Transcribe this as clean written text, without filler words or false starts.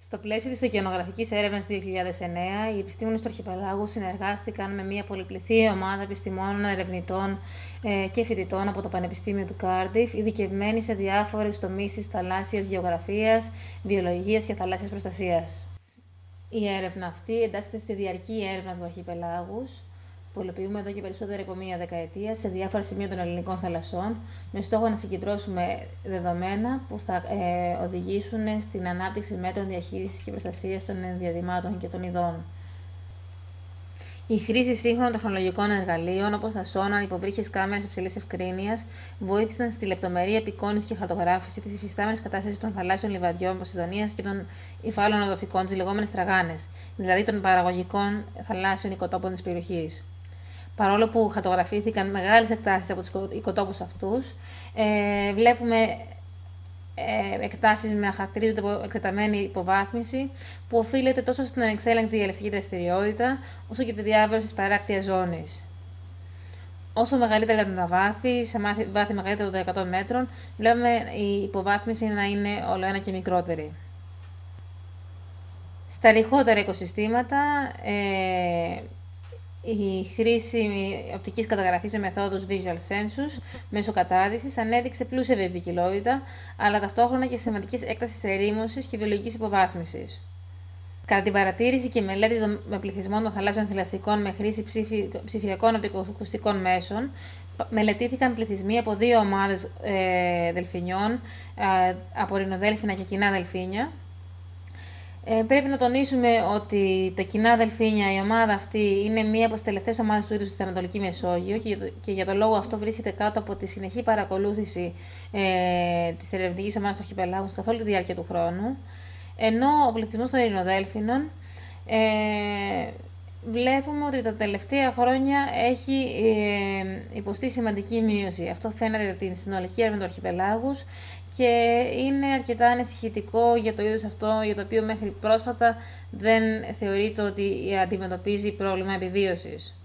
Στο πλαίσιο της ωκεανογραφικής έρευνας 2009, οι επιστήμονες του αρχιπελάγου συνεργάστηκαν με μια πολυπληθή ομάδα επιστημόνων, ερευνητών και φοιτητών από το Πανεπιστήμιο του Κάρντιφ, ειδικευμένοι σε διάφορους τομείς της θαλάσσιας γεωγραφίας, βιολογίας και θαλάσσιας προστασίας. Η έρευνα αυτή εντάσσεται στη διαρκή έρευνα του αρχιπελάγου, που υλοποιούμε εδώ και περισσότερη από μία δεκαετία σε διάφορα σημεία των ελληνικών θαλασσών, με στόχο να συγκεντρώσουμε δεδομένα που θα οδηγήσουν στην ανάπτυξη μέτρων διαχείρισης και προστασίας των ενδιαδημάτων και των ειδών. Η χρήση σύγχρονων τεχνολογικών εργαλείων, όπως τα σόναρ, υποβρύχιες κάμερες υψηλής ευκρίνειας, βοήθησαν στη λεπτομερή απεικόνιση και χαρτογράφηση της υφιστάμενης κατάστασης των θαλάσσιων λιβαδιών Ποσειδονίας και των υφάλων οδοφικών, τις λεγόμενες τραγάνες, δηλαδή των παραγωγικών θαλάσσιων οικοτόπων της περιοχής. Παρόλο που χαρτογραφήθηκαν μεγάλες εκτάσεις από τους οικοτόπους αυτούς, βλέπουμε εκτάσεις να χαρακτηρίζονται από εκτεταμένη υποβάθμιση, που οφείλεται τόσο στην ανεξέλεγκτη διαλευτική δραστηριότητα, όσο και τη διάβρωση της παράκτιας ζώνης. Όσο μεγαλύτερα ήταν τα βάθη, σε βάθη μεγαλύτερα των 100 μέτρων, βλέπουμε η υποβάθμιση να είναι ολοένα και μικρότερη. Στα ρηχότερα οικοσυστήματα, η χρήση οπτικής καταγραφής με μεθόδους visual census μέσω κατάδυσης ανέδειξε πλούσια βιοποικιλότητα, αλλά ταυτόχρονα και σημαντικής έκτασης ερήμωσης και βιολογικής υποβάθμισης. Κατά την παρατήρηση και μελέτη των πληθυσμών των θαλάσσιων θηλαστικών με χρήση ψηφιακών οπτικοακουστικών μέσων, μελετήθηκαν πληθυσμοί από δύο ομάδες δελφινιών, από ρινοδέλφινα και κοινά δελφίνια. Πρέπει να τονίσουμε ότι τα κοινά δελφίνια, η ομάδα αυτή, είναι μία από τις τελευταίες ομάδες του είδους στην Ανατολική Μεσόγειο και για τον λόγο αυτό βρίσκεται κάτω από τη συνεχή παρακολούθηση της ερευνητικής ομάδας του αρχιπελάγου καθ' όλη τη διάρκεια του χρόνου. Ενώ ο πληθυσμός των ειρηνοδέλφινων βλέπουμε ότι τα τελευταία χρόνια έχει υποστεί σημαντική μείωση. Αυτό φαίνεται από την συνολική έρευνα του αρχιπελάγους και είναι αρκετά ανησυχητικό για το είδος αυτό, για το οποίο μέχρι πρόσφατα δεν θεωρείται ότι αντιμετωπίζει πρόβλημα επιβίωσης.